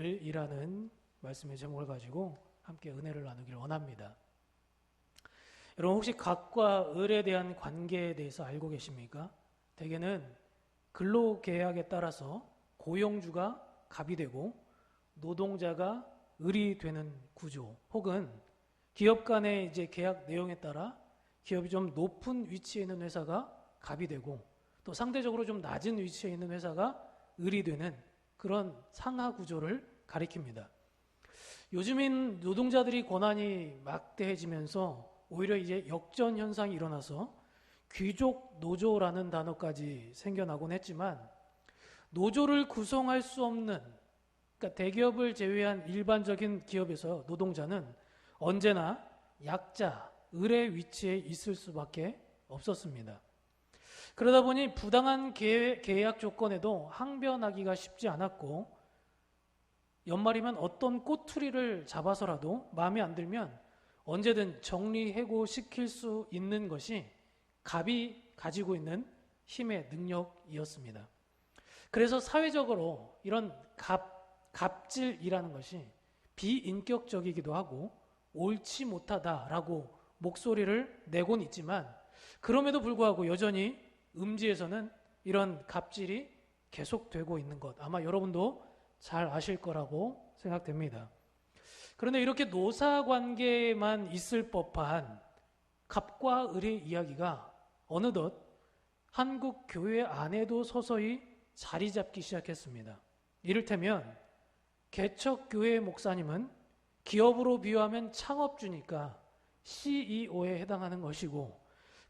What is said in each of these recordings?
이라는 말씀의 제목을 가지고 함께 은혜를 나누길 원합니다. 여러분 혹시 갑과 을에 대한 관계에 대해서 알고 계십니까? 대개는 근로계약에 따라서 고용주가 갑이 되고 노동자가 을이 되는 구조, 혹은 기업 간의 이제 계약 내용에 따라 기업이 좀 높은 위치에 있는 회사가 갑이 되고 또 상대적으로 좀 낮은 위치에 있는 회사가 을이 되는 그런 상하 구조를 가리킵니다. 요즘인 노동자들이 고난이 막대해지면서 오히려 이제 역전 현상이 일어나서 귀족 노조라는 단어까지 생겨나곤 했지만, 노조를 구성할 수 없는, 그러니까 대기업을 제외한 일반적인 기업에서 노동자는 언제나 약자, 을의 위치에 있을 수밖에 없었습니다. 그러다 보니 부당한 계약 조건에도 항변하기가 쉽지 않았고, 연말이면 어떤 꼬투리를 잡아서라도 마음에 안 들면 언제든 정리해고시킬 수 있는 것이 갑이 가지고 있는 힘의 능력이었습니다. 그래서 사회적으로 이런 갑질이라는 것이 비인격적이기도 하고 옳지 못하다라고 목소리를 내곤 있지만, 그럼에도 불구하고 여전히 음지에서는 이런 갑질이 계속되고 있는 것, 아마 여러분도 잘 아실 거라고 생각됩니다. 그런데 이렇게 노사관계에만 있을 법한 갑과 을의 이야기가 어느덧 한국 교회 안에도 서서히 자리 잡기 시작했습니다. 이를테면 개척교회 목사님은 기업으로 비유하면 창업주니까 CEO에 해당하는 것이고,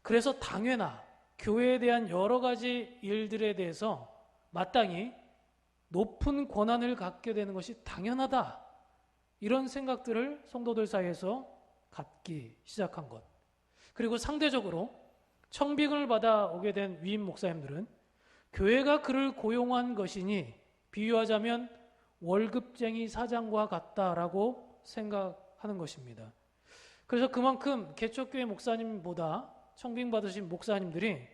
그래서 당회나 교회에 대한 여러 가지 일들에 대해서 마땅히 높은 권한을 갖게 되는 것이 당연하다, 이런 생각들을 성도들 사이에서 갖기 시작한 것. 그리고 상대적으로 청빙을 받아 오게 된 위임 목사님들은 교회가 그를 고용한 것이니 비유하자면 월급쟁이 사장과 같다라고 생각하는 것입니다. 그래서 그만큼 개척교회 목사님보다 청빙 받으신 목사님들이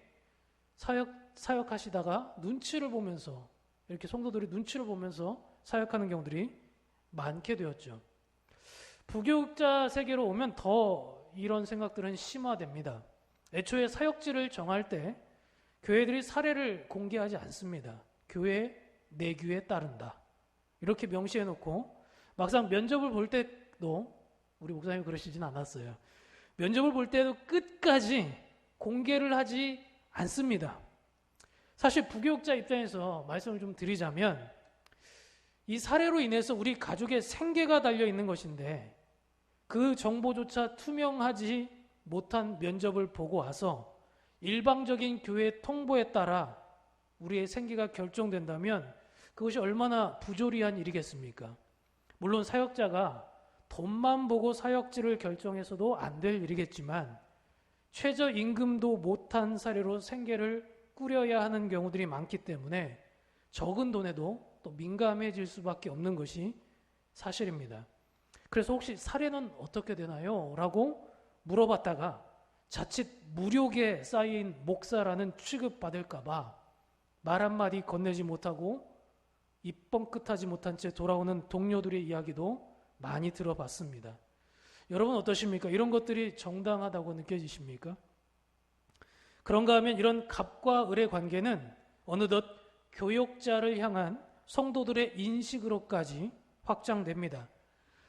사역하시다가 눈치를 보면서, 이렇게 성도들이 눈치를 보면서 사역하는 경우들이 많게 되었죠. 부교육자 세계로 오면 더 이런 생각들은 심화됩니다. 애초에 사역지를 정할 때 교회들이 사례를 공개하지 않습니다. 교회 내규에 따른다, 이렇게 명시해놓고 막상 면접을 볼 때도, 우리 목사님이 그러시진 않았어요. 면접을 볼 때도 끝까지 공개를 하지 않습니다. 사실 부교육자 입장에서 말씀을 좀 드리자면, 이 사례로 인해서 우리 가족의 생계가 달려 있는 것인데 그 정보조차 투명하지 못한 면접을 보고 와서 일방적인 교회 통보에 따라 우리의 생계가 결정된다면 그것이 얼마나 부조리한 일이겠습니까? 물론 사역자가 돈만 보고 사역지를 결정해서도 안 될 일이겠지만, 최저임금도 못한 사례로 생계를 꾸려야 하는 경우들이 많기 때문에 적은 돈에도 또 민감해질 수밖에 없는 것이 사실입니다. 그래서 혹시 사례는 어떻게 되나요? 라고 물어봤다가 자칫 무료계 쌓인 목사라는 취급받을까봐 말 한마디 건네지 못하고 입 뻥끗하지 못한 채 돌아오는 동료들의 이야기도 많이 들어봤습니다. 여러분 어떠십니까? 이런 것들이 정당하다고 느껴지십니까? 그런가 하면 이런 갑과 을의 관계는 어느덧 교역자를 향한 성도들의 인식으로까지 확장됩니다.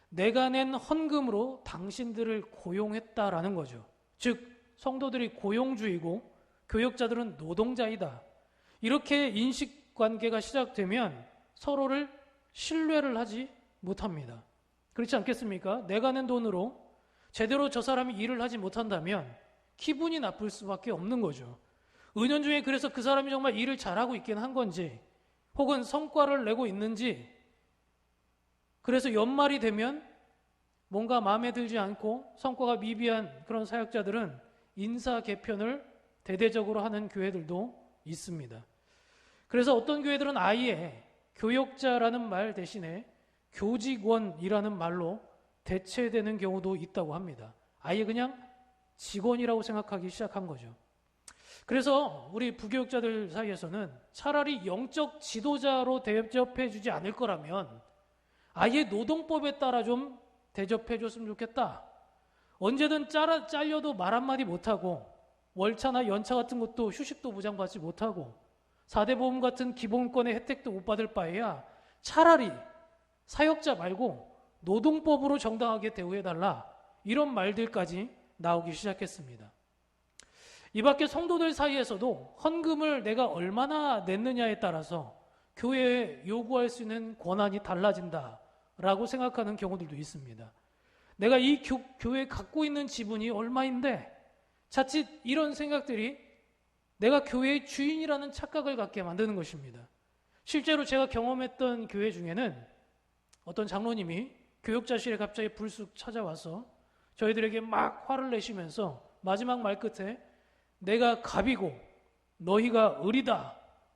내가 낸 헌금으로 당신들을 고용했다라는 거죠. 즉 성도들이 고용주이고 교역자들은 노동자이다, 이렇게 인식관계가 시작되면 서로를 신뢰를 하지 못합니다. 그렇지 않겠습니까? 내가 낸 돈으로 제대로 저 사람이 일을 하지 못한다면 기분이 나쁠 수밖에 없는 거죠. 은연중에 그래서 그 사람이 정말 일을 잘하고 있긴 한 건지, 혹은 성과를 내고 있는지, 그래서 연말이 되면 뭔가 마음에 들지 않고 성과가 미비한 그런 사역자들은 인사 개편을 대대적으로 하는 교회들도 있습니다. 그래서 어떤 교회들은 아예 교역자라는 말 대신에 교직원이라는 말로 대체되는 경우도 있다고 합니다. 아예 그냥 직원이라고 생각하기 시작한 거죠. 그래서 우리 부교육자들 사이에서는 차라리 영적 지도자로 대접해 주지 않을 거라면 아예 노동법에 따라 좀 대접해 줬으면 좋겠다. 언제든 잘려도 말 한마디 못하고 월차나 연차 같은 것도 휴식도 보장받지 못하고 4대 보험 같은 기본권의 혜택도 못 받을 바에야 차라리 사역자 말고 노동법으로 정당하게 대우해달라. 이런 말들까지 나오기 시작했습니다. 이 밖에 성도들 사이에서도 헌금을 내가 얼마나 냈느냐에 따라서 교회에 요구할 수 있는 권한이 달라진다라고 생각하는 경우들도 있습니다. 내가 이 교회에 갖고 있는 지분이 얼마인데 자칫 이런 생각들이 내가 교회의 주인이라는 착각을 갖게 만드는 것입니다. 실제로 제가 경험했던 교회 중에는 어떤 장로님이 교육자실에 갑자기 불쑥 찾아와서 저희들에게 막 화를 내시면서 마지막 말 끝에 내가 갑이고 너희가 을이다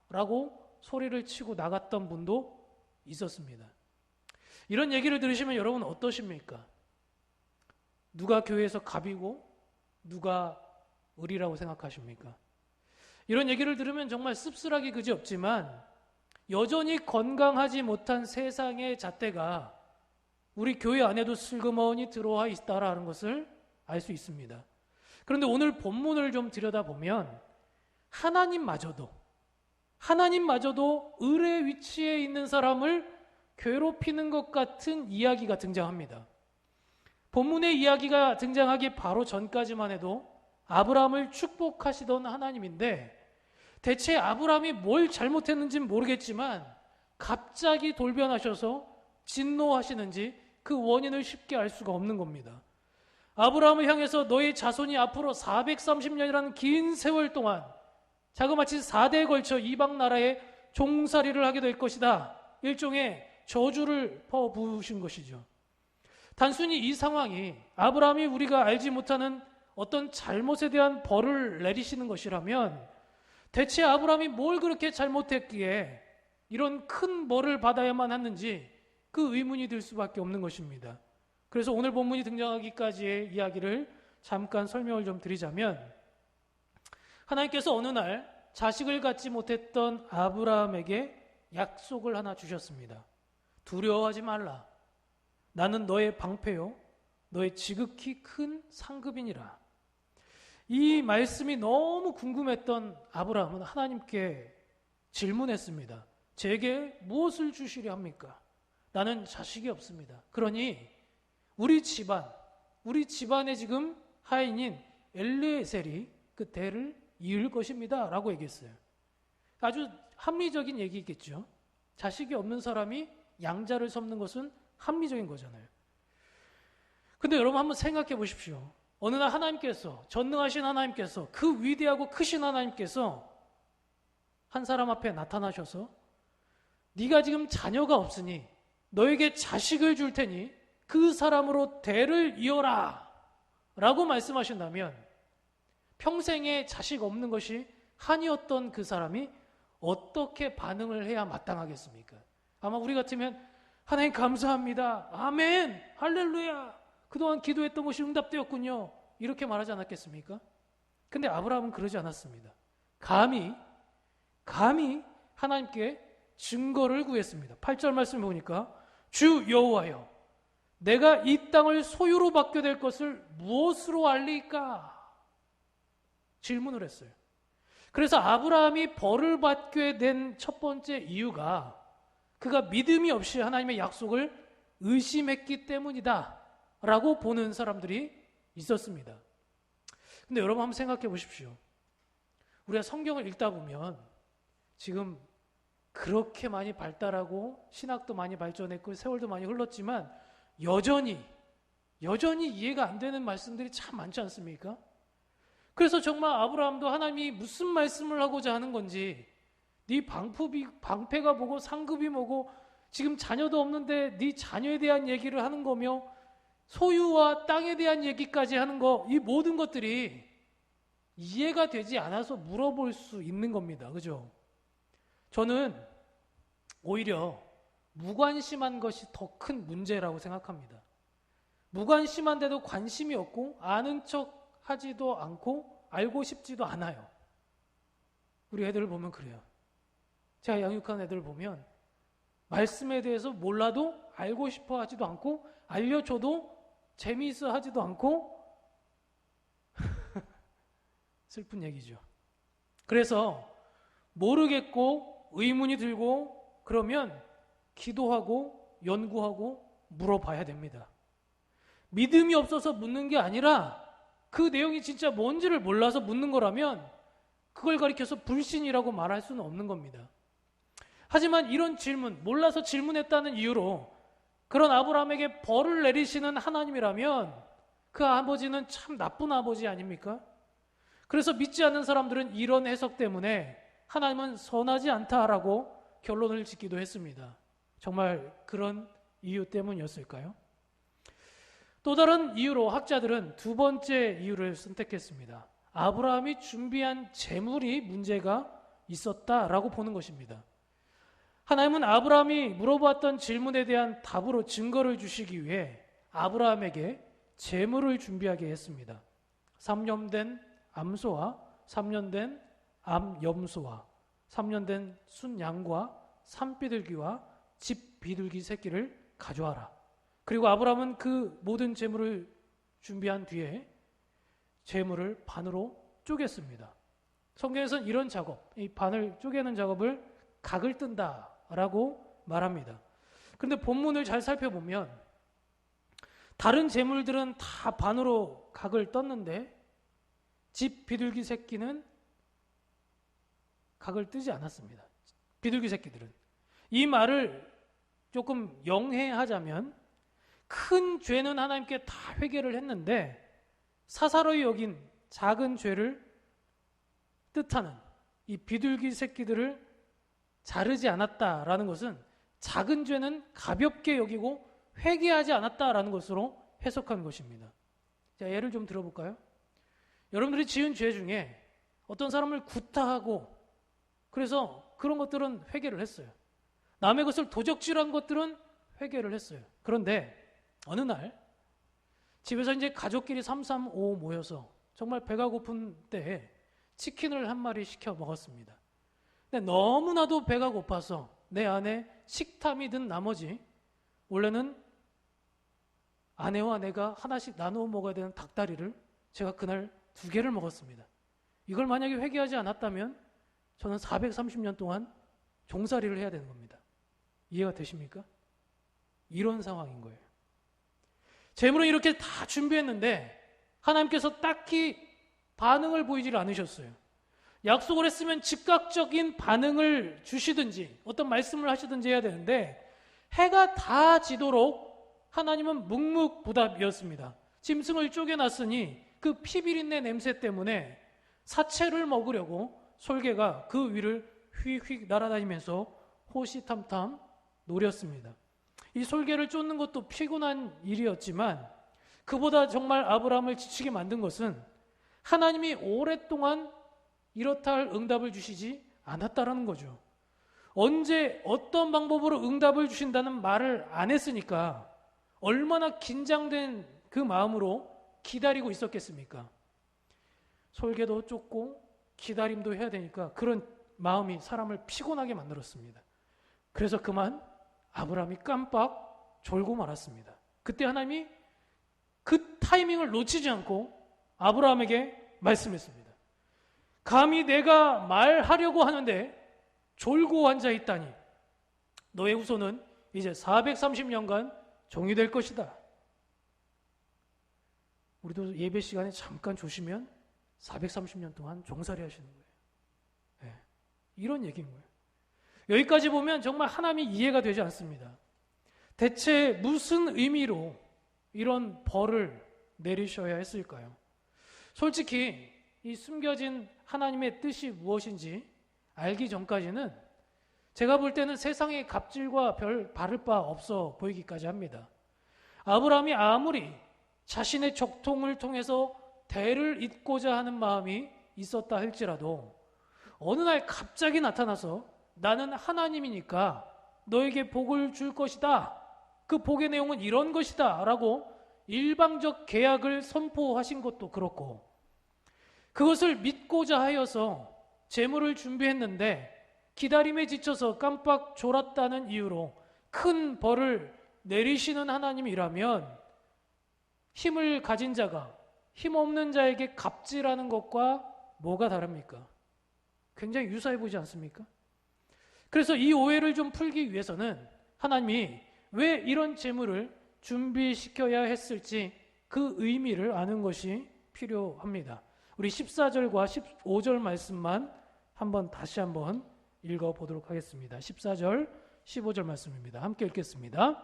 라고 소리를 치고 나갔던 분도 있었습니다. 이런 얘기를 들으시면 여러분 어떠십니까? 누가 교회에서 갑이고 누가 을이라고 생각하십니까? 이런 얘기를 들으면 정말 씁쓸하기 그지없지만 여전히 건강하지 못한 세상의 잣대가 우리 교회 안에도 슬그머니 들어와 있다라는 것을 알 수 있습니다. 그런데 오늘 본문을 좀 들여다보면 하나님마저도 을의 위치에 있는 사람을 괴롭히는 것 같은 이야기가 등장합니다. 본문의 이야기가 등장하기 바로 전까지만 해도 아브라함을 축복하시던 하나님인데 대체 아브라함이 뭘 잘못했는지는 모르겠지만 갑자기 돌변하셔서 진노하시는지 그 원인을 쉽게 알 수가 없는 겁니다. 아브라함을 향해서 너의 자손이 앞으로 430년이라는 긴 세월 동안 자그마치 4대에 걸쳐 이방 나라에 종살이를 하게 될 것이다. 일종의 저주를 퍼부으신 것이죠. 단순히 이 상황이 아브라함이 우리가 알지 못하는 어떤 잘못에 대한 벌을 내리시는 것이라면 대체 아브라함이 뭘 그렇게 잘못했기에 이런 큰 벌을 받아야만 했는지 그 의문이 들 수밖에 없는 것입니다. 그래서 오늘 본문이 등장하기까지의 이야기를 잠깐 설명을 좀 드리자면 하나님께서 어느 날 자식을 갖지 못했던 아브라함에게 약속을 하나 주셨습니다. 두려워하지 말라. 나는 너의 방패요 너의 지극히 큰 상급이니라. 이 말씀이 너무 궁금했던 아브라함은 하나님께 질문했습니다. 제게 무엇을 주시려 합니까? 나는 자식이 없습니다. 그러니 우리 집안의 지금 하인인 엘르에셀이 그 대를 이을 것입니다 라고 얘기했어요. 아주 합리적인 얘기겠죠. 자식이 없는 사람이 양자를 섭는 것은 합리적인 거잖아요. 근데 여러분 한번 생각해 보십시오. 어느 날 하나님께서, 전능하신 하나님께서, 그 위대하고 크신 하나님께서 한 사람 앞에 나타나셔서 네가 지금 자녀가 없으니 너에게 자식을 줄 테니 그 사람으로 대를 이어라 라고 말씀하신다면 평생에 자식 없는 것이 한이었던 그 사람이 어떻게 반응을 해야 마땅하겠습니까? 아마 우리 같으면 하나님 감사합니다. 아멘. 할렐루야. 그동안 기도했던 것이 응답되었군요. 이렇게 말하지 않았겠습니까? 근데 아브라함은 그러지 않았습니다. 감히 하나님께 증거를 구했습니다. 8절 말씀 보니까 주 여호와여 내가 이 땅을 소유로 받게 될 것을 무엇으로 알리까? 질문을 했어요. 그래서 아브라함이 벌을 받게 된 첫 번째 이유가 그가 믿음이 없이 하나님의 약속을 의심했기 때문이다 라고 보는 사람들이 있었습니다. 근데 여러분 한번 생각해 보십시오. 우리가 성경을 읽다 보면 지금 그렇게 많이 발달하고 신학도 많이 발전했고 세월도 많이 흘렀지만 여전히 이해가 안 되는 말씀들이 참 많지 않습니까? 그래서 정말 아브라함도 하나님이 무슨 말씀을 하고자 하는 건지 네 방패가 뭐고 상급이 뭐고 지금 자녀도 없는데 네 자녀에 대한 얘기를 하는 거며 소유와 땅에 대한 얘기까지 하는 거 이 모든 것들이 이해가 되지 않아서 물어볼 수 있는 겁니다. 그죠? 저는 오히려 무관심한 것이 더 큰 문제라고 생각합니다. 무관심한데도 관심이 없고 아는 척 하지도 않고 알고 싶지도 않아요. 우리 애들을 보면 그래요. 제가 양육하는 애들을 보면 말씀에 대해서 몰라도 알고 싶어 하지도 않고 알려줘도 재미있어 하지도 않고 슬픈 얘기죠. 그래서 모르겠고 의문이 들고 그러면 기도하고 연구하고 물어봐야 됩니다. 믿음이 없어서 묻는 게 아니라 그 내용이 진짜 뭔지를 몰라서 묻는 거라면 그걸 가리켜서 불신이라고 말할 수는 없는 겁니다. 하지만 이런 질문, 몰라서 질문했다는 이유로 그런 아브라함에게 벌을 내리시는 하나님이라면 그 아버지는 참 나쁜 아버지 아닙니까? 그래서 믿지 않는 사람들은 이런 해석 때문에 하나님은 선하지 않다라고 결론을 짓기도 했습니다. 정말 그런 이유 때문이었을까요? 또 다른 이유로 학자들은 두 번째 이유를 선택했습니다. 아브라함이 준비한 재물이 문제가 있었다라고 보는 것입니다. 하나님은 아브라함이 물어봤던 질문에 대한 답으로 증거를 주시기 위해 아브라함에게 재물을 준비하게 했습니다. 3년 된 암소와 3년 된 암염소와 3년 된 순양과 산비둘기와 집비둘기 새끼를 가져와라. 그리고 아브라함은 그 모든 재물을 준비한 뒤에 재물을 반으로 쪼갰습니다. 성경에서는 이런 작업, 이 반을 쪼개는 작업을 각을 뜬다라고 말합니다. 그런데 본문을 잘 살펴보면 다른 재물들은 다 반으로 각을 떴는데 집 비둘기 새끼는 각을 뜨지 않았습니다. 비둘기 새끼들은. 이 말을 조금 영해하자면 큰 죄는 하나님께 다 회개를 했는데 사사로이 여긴 작은 죄를 뜻하는 이 비둘기 새끼들을 자르지 않았다라는 것은 작은 죄는 가볍게 여기고 회개하지 않았다라는 것으로 해석한 것입니다. 자, 예를 좀 들어볼까요? 여러분들이 지은 죄 중에 어떤 사람을 구타하고 그래서 그런 것들은 회개를 했어요. 남의 것을 도적질한 것들은 회개를 했어요. 그런데 어느 날 집에서 이제 가족끼리 335 모여서 정말 배가 고픈 때에 치킨을 한 마리 시켜 먹었습니다. 근데 너무나도 배가 고파서 내 안에 식탐이 든 나머지 원래는 아내와 내가 하나씩 나누어 먹어야 되는 닭다리를 제가 그날 2개를 먹었습니다. 이걸 만약에 회개하지 않았다면 저는 430년 동안 종살이를 해야 되는 겁니다. 이해가 되십니까? 이런 상황인 거예요. 재물은 이렇게 다 준비했는데 하나님께서 딱히 반응을 보이질 않으셨어요. 약속을 했으면 즉각적인 반응을 주시든지 어떤 말씀을 하시든지 해야 되는데 해가 다 지도록 하나님은 묵묵부답이었습니다. 짐승을 쪼개놨으니 그 피비린내 냄새 때문에 사체를 먹으려고 솔개가 그 위를 휙휙 날아다니면서 호시탐탐 노렸습니다. 이 솔개를 쫓는 것도 피곤한 일이었지만 그보다 정말 아브라함을 지치게 만든 것은 하나님이 오랫동안 이렇다 할 응답을 주시지 않았다라는 거죠. 언제 어떤 방법으로 응답을 주신다는 말을 안 했으니까 얼마나 긴장된 그 마음으로 기다리고 있었겠습니까? 솔개도 쫓고 기다림도 해야 되니까 그런 마음이 사람을 피곤하게 만들었습니다. 그래서 그만 아브라함이 깜빡 졸고 말았습니다. 그때 하나님이 그 타이밍을 놓치지 않고 아브라함에게 말씀했습니다. 감히 내가 말하려고 하는데 졸고 앉아있다니 너의 후손은 이제 430년간 종이 될 것이다. 우리도 예배 시간에 잠깐 조시면 430년 동안 종살이 하시는 거예요. 네, 이런 얘기인 거예요. 여기까지 보면 정말 하나님이 이해가 되지 않습니다. 대체 무슨 의미로 이런 벌을 내리셔야 했을까요? 솔직히 이 숨겨진 하나님의 뜻이 무엇인지 알기 전까지는 제가 볼 때는 세상의 갑질과 별 바를 바 없어 보이기까지 합니다. 아브라함이 아무리 자신의 적통을 통해서 대를 잇고자 하는 마음이 있었다 할지라도 어느 날 갑자기 나타나서 나는 하나님이니까 너에게 복을 줄 것이다. 그 복의 내용은 이런 것이다 라고 일방적 계약을 선포하신 것도 그렇고 그것을 믿고자 하여서 재물을 준비했는데 기다림에 지쳐서 깜빡 졸았다는 이유로 큰 벌을 내리시는 하나님이라면 힘을 가진 자가 힘없는 자에게 갑질하는 것과 뭐가 다릅니까? 굉장히 유사해 보이지 않습니까? 그래서 이 오해를 좀 풀기 위해서는 하나님이 왜 이런 재물을 준비시켜야 했을지 그 의미를 아는 것이 필요합니다. 우리 14절과 15절 말씀만 다시 한번 읽어보도록 하겠습니다. 14절, 15절 말씀입니다. 함께 읽겠습니다.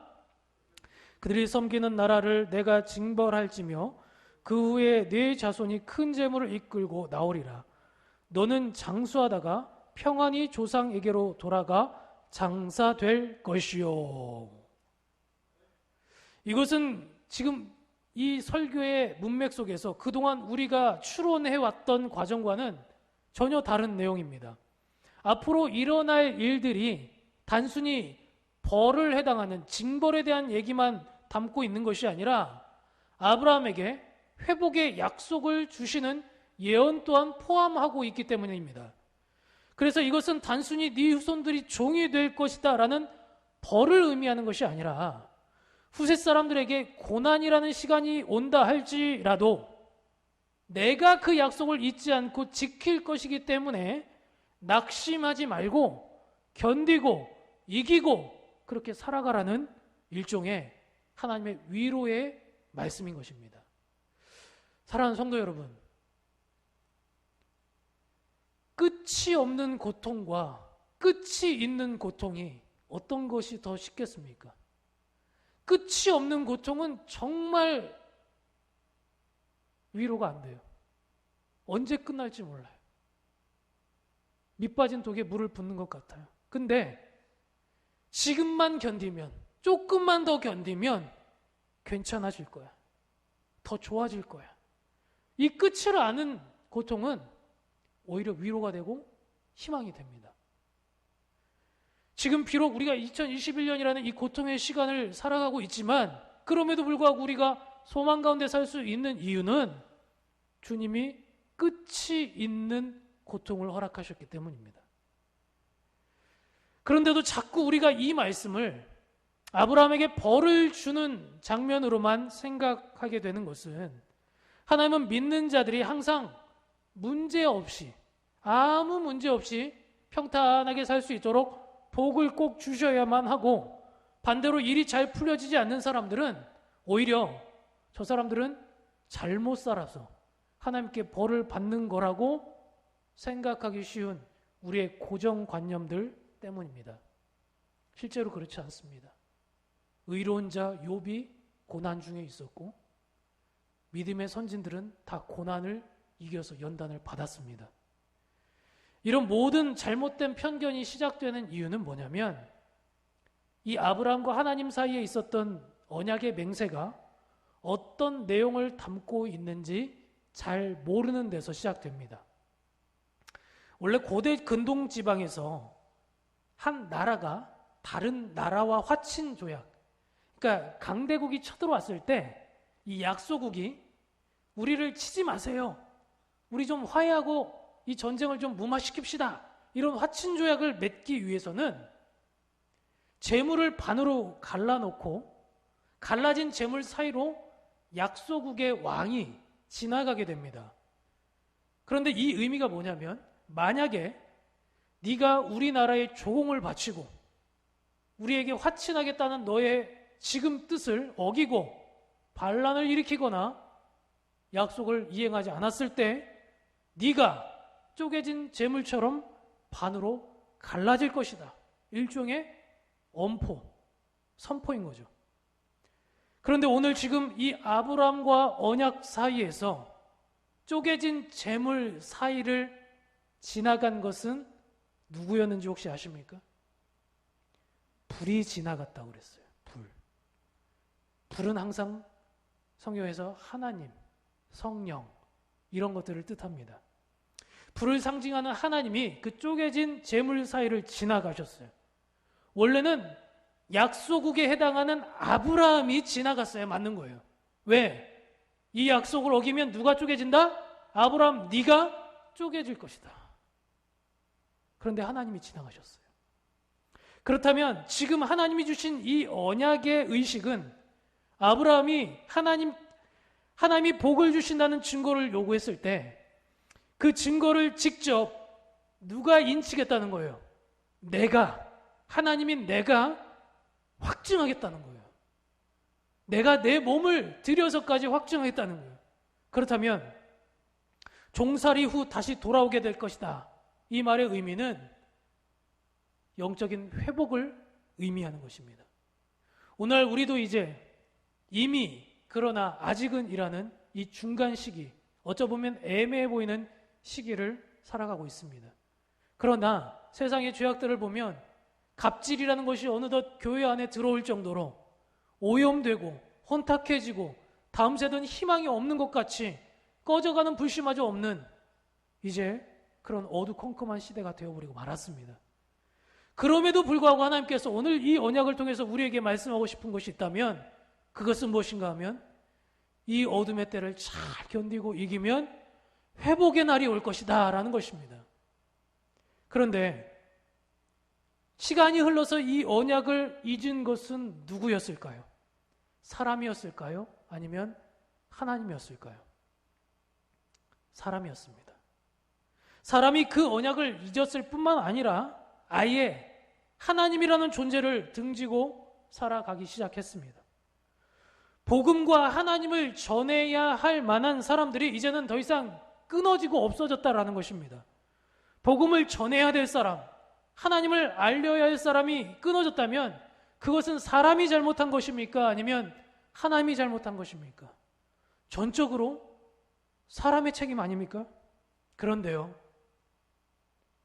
그들이 섬기는 나라를 내가 징벌할지며 그 후에 네 자손이 큰 재물을 이끌고 나오리라. 너는 장수하다가 평안히 조상에게로 돌아가 장사될 것이요. 이것은 지금 이 설교의 문맥 속에서 그동안 우리가 추론해왔던 과정과는 전혀 다른 내용입니다. 앞으로 일어날 일들이 단순히 벌을 해당하는 징벌에 대한 얘기만 담고 있는 것이 아니라 아브라함에게 회복의 약속을 주시는 예언 또한 포함하고 있기 때문입니다. 그래서 이것은 단순히 네 후손들이 종이 될 것이다 라는 벌을 의미하는 것이 아니라 후세 사람들에게 고난이라는 시간이 온다 할지라도 내가 그 약속을 잊지 않고 지킬 것이기 때문에 낙심하지 말고 견디고 이기고 그렇게 살아가라는 일종의 하나님의 위로의 말씀인 것입니다. 사랑하는 성도 여러분, 끝이 없는 고통과 끝이 있는 고통이 어떤 것이 더 쉽겠습니까? 끝이 없는 고통은 정말 위로가 안 돼요. 언제 끝날지 몰라요. 밑 빠진 독에 물을 붓는 것 같아요. 근데 지금만 견디면, 조금만 더 견디면 괜찮아질 거야. 더 좋아질 거야. 이 끝을 아는 고통은 오히려 위로가 되고 희망이 됩니다. 지금 비록 우리가 2021년이라는 이 고통의 시간을 살아가고 있지만 그럼에도 불구하고 우리가 소망 가운데 살 수 있는 이유는 주님이 끝이 있는 고통을 허락하셨기 때문입니다. 그런데도 자꾸 우리가 이 말씀을 아브라함에게 벌을 주는 장면으로만 생각하게 되는 것은 하나님은 믿는 자들이 항상 문제없이, 아무 문제 없이 평탄하게 살 수 있도록 복을 꼭 주셔야만 하고, 반대로 일이 잘 풀려지지 않는 사람들은 오히려 저 사람들은 잘못 살아서 하나님께 벌을 받는 거라고 생각하기 쉬운 우리의 고정관념들 때문입니다. 실제로 그렇지 않습니다. 의로운 자 욥이 고난 중에 있었고 믿음의 선진들은 다 고난을 이겨서 연단을 받았습니다. 이런 모든 잘못된 편견이 시작되는 이유는 뭐냐면 이 아브라함과 하나님 사이에 있었던 언약의 맹세가 어떤 내용을 담고 있는지 잘 모르는 데서 시작됩니다. 원래 고대 근동 지방에서 한 나라가 다른 나라와 화친 조약, 그러니까 강대국이 쳐들어왔을 때 이 약소국이 우리를 치지 마세요. 우리 좀 화해하고 이 전쟁을 좀 무마시킵시다. 이런 화친 조약을 맺기 위해서는 재물을 반으로 갈라놓고 갈라진 재물 사이로 약소국의 왕이 지나가게 됩니다. 그런데 이 의미가 뭐냐면 만약에 네가 우리나라에 조공을 바치고 우리에게 화친하겠다는 너의 지금 뜻을 어기고 반란을 일으키거나 약속을 이행하지 않았을 때 네가 쪼개진 재물처럼 반으로 갈라질 것이다. 일종의 엄포, 선포인 거죠. 그런데 오늘 지금 이 아브라함과 언약 사이에서 쪼개진 재물 사이를 지나간 것은 누구였는지 혹시 아십니까? 불이 지나갔다고 그랬어요. 불은 항상 성경에서 하나님, 성령 이런 것들을 뜻합니다. 불을 상징하는 하나님이 그 쪼개진 재물 사이를 지나가셨어요. 원래는 약소국에 해당하는 아브라함이 지나갔어야 맞는 거예요. 왜? 이 약속을 어기면 누가 쪼개진다? 아브라함, 네가 쪼개질 것이다. 그런데 하나님이 지나가셨어요. 그렇다면 지금 하나님이 주신 이 언약의 의식은 아브라함이 하나님이 복을 주신다는 증거를 요구했을 때 그 증거를 직접 누가 인치겠다는 거예요? 하나님인 내가 확증하겠다는 거예요. 내가 내 몸을 들여서까지 확증하겠다는 거예요. 그렇다면 종살이 후 다시 돌아오게 될 것이다. 이 말의 의미는 영적인 회복을 의미하는 것입니다. 오늘 우리도 이제 이미 그러나 아직은 이라는 이 중간 시기, 어쩌보면 애매해 보이는 시기를 살아가고 있습니다. 그러나 세상의 죄악들을 보면 갑질이라는 것이 어느덧 교회 안에 들어올 정도로 오염되고 혼탁해지고 다음 세대는 희망이 없는 것 같이 꺼져가는 불씨마저 없는 이제 그런 어두컴컴한 시대가 되어버리고 말았습니다. 그럼에도 불구하고 하나님께서 오늘 이 언약을 통해서 우리에게 말씀하고 싶은 것이 있다면 그것은 무엇인가 하면 이 어둠의 때를 잘 견디고 이기면 회복의 날이 올 것이다 라는 것입니다. 그런데 시간이 흘러서 이 언약을 잊은 것은 누구였을까요? 사람이었을까요? 아니면 하나님이었을까요? 사람이었습니다. 사람이 그 언약을 잊었을 뿐만 아니라 아예 하나님이라는 존재를 등지고 살아가기 시작했습니다. 복음과 하나님을 전해야 할 만한 사람들이 이제는 더 이상 끊어지고 없어졌다라는 것입니다. 복음을 전해야 될 사람, 하나님을 알려야 할 사람이 끊어졌다면 그것은 사람이 잘못한 것입니까? 아니면 하나님이 잘못한 것입니까? 전적으로 사람의 책임 아닙니까? 그런데요,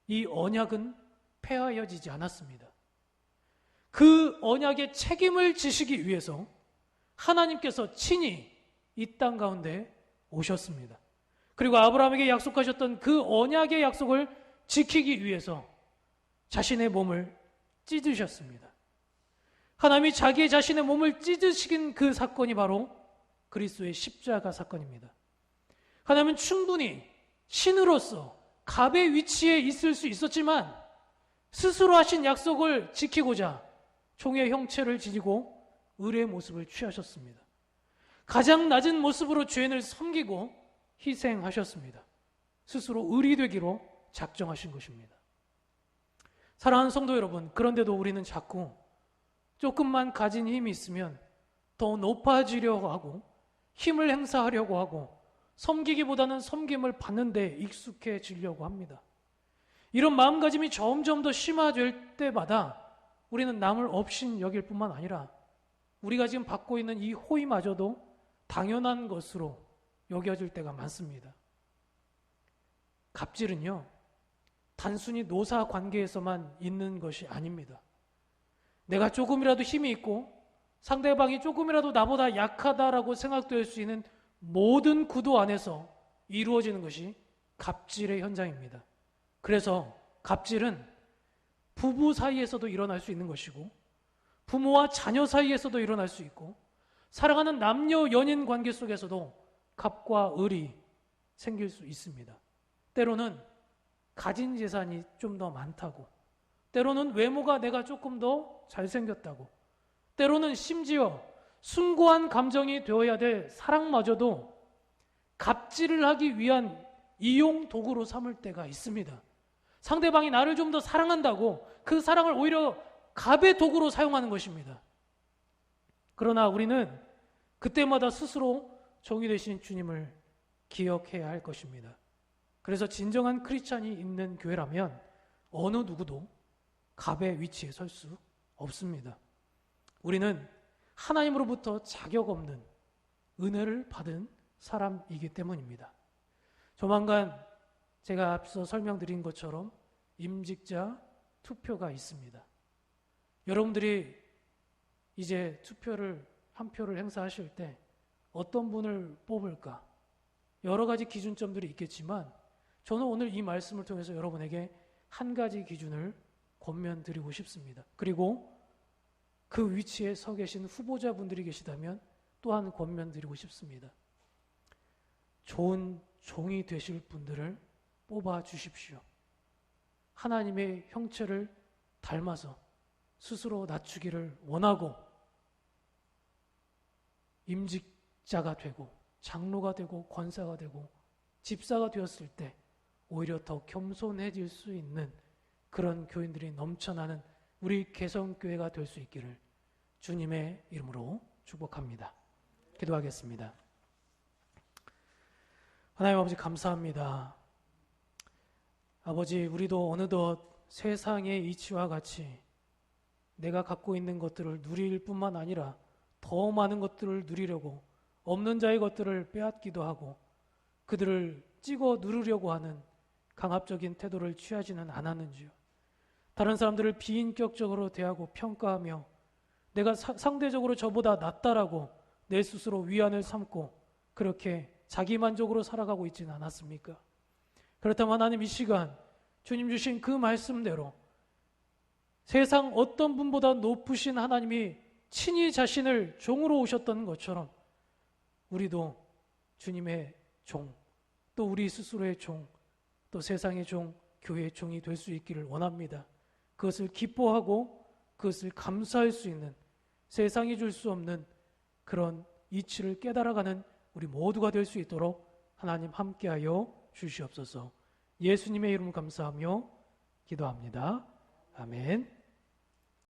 이 언약은 폐하여지지 않았습니다. 그 언약의 책임을 지시기 위해서 하나님께서 친히 이 땅 가운데 오셨습니다. 그리고 아브라함에게 약속하셨던 그 언약의 약속을 지키기 위해서 자신의 몸을 찢으셨습니다. 하나님이 자기 자신의 몸을 찢으신 그 사건이 바로 그리스도의 십자가 사건입니다. 하나님은 충분히 신으로서 갑의 위치에 있을 수 있었지만 스스로 하신 약속을 지키고자 종의 형체를 지니고 을의 모습을 취하셨습니다. 가장 낮은 모습으로 죄인을 섬기고 희생하셨습니다. 스스로 을이 되기로 작정하신 것입니다. 사랑하는 성도 여러분, 그런데도 우리는 자꾸 조금만 가진 힘이 있으면 더 높아지려고 하고 힘을 행사하려고 하고 섬기기보다는 섬김을 받는 데 익숙해지려고 합니다. 이런 마음가짐이 점점 더 심화될 때마다 우리는 남을 업신 여길 뿐만 아니라 우리가 지금 받고 있는 이 호의마저도 당연한 것으로 여겨질 때가 많습니다. 갑질은요, 단순히 노사 관계에서만 있는 것이 아닙니다. 내가 조금이라도 힘이 있고 상대방이 조금이라도 나보다 약하다라고 생각될 수 있는 모든 구도 안에서 이루어지는 것이 갑질의 현장입니다. 그래서 갑질은 부부 사이에서도 일어날 수 있는 것이고 부모와 자녀 사이에서도 일어날 수 있고 사랑하는 남녀 연인 관계 속에서도 갑과 을이 생길 수 있습니다. 때로는 가진 재산이 좀 더 많다고, 때로는 외모가 내가 조금 더 잘생겼다고, 때로는 심지어 숭고한 감정이 되어야 될 사랑마저도 갑질을 하기 위한 이용 도구로 삼을 때가 있습니다. 상대방이 나를 좀 더 사랑한다고 그 사랑을 오히려 갑의 도구로 사용하는 것입니다. 그러나 우리는 그때마다 스스로 종이 되신 주님을 기억해야 할 것입니다. 그래서 진정한 크리스찬이 있는 교회라면 어느 누구도 갑의 위치에 설 수 없습니다. 우리는 하나님으로부터 자격 없는 은혜를 받은 사람이기 때문입니다. 조만간 제가 앞서 설명드린 것처럼 임직자 투표가 있습니다. 여러분들이 이제 한 표를 행사하실 때 어떤 분을 뽑을까? 여러 가지 기준점들이 있겠지만 저는 오늘 이 말씀을 통해서 여러분에게 한 가지 기준을 권면드리고 싶습니다. 그리고 그 위치에 서 계신 후보자분들이 계시다면 또한 권면드리고 싶습니다. 좋은 종이 되실 분들을 뽑아 주십시오. 하나님의 형체를 닮아서 스스로 낮추기를 원하고 임직자가 되고 장로가 되고 권사가 되고 집사가 되었을 때 오히려 더 겸손해질 수 있는 그런 교인들이 넘쳐나는 우리 개성교회가 될 수 있기를 주님의 이름으로 축복합니다. 기도하겠습니다. 하나님 아버지 감사합니다. 아버지, 우리도 어느덧 세상의 이치와 같이 내가 갖고 있는 것들을 누릴 뿐만 아니라 더 많은 것들을 누리려고 없는 자의 것들을 빼앗기도 하고 그들을 찍어 누르려고 하는 강압적인 태도를 취하지는 않았는지요. 다른 사람들을 비인격적으로 대하고 평가하며 내가 상대적으로 저보다 낫다라고 내 스스로 위안을 삼고 그렇게 자기만족으로 살아가고 있지는 않았습니까? 그렇다면 하나님, 이 시간 주님 주신 그 말씀대로 세상 어떤 분보다 높으신 하나님이 친히 자신을 종으로 오셨던 것처럼 우리도 주님의 종, 또 우리 스스로의 종, 또 세상의 종, 교회의 종이 될 수 있기를 원합니다. 그것을 기뻐하고 그것을 감사할 수 있는, 세상이 줄 수 없는 그런 이치를 깨달아가는 우리 모두가 될 수 있도록 하나님 함께하여 주시옵소서. 예수님의 이름 감사하며 기도합니다. 아멘.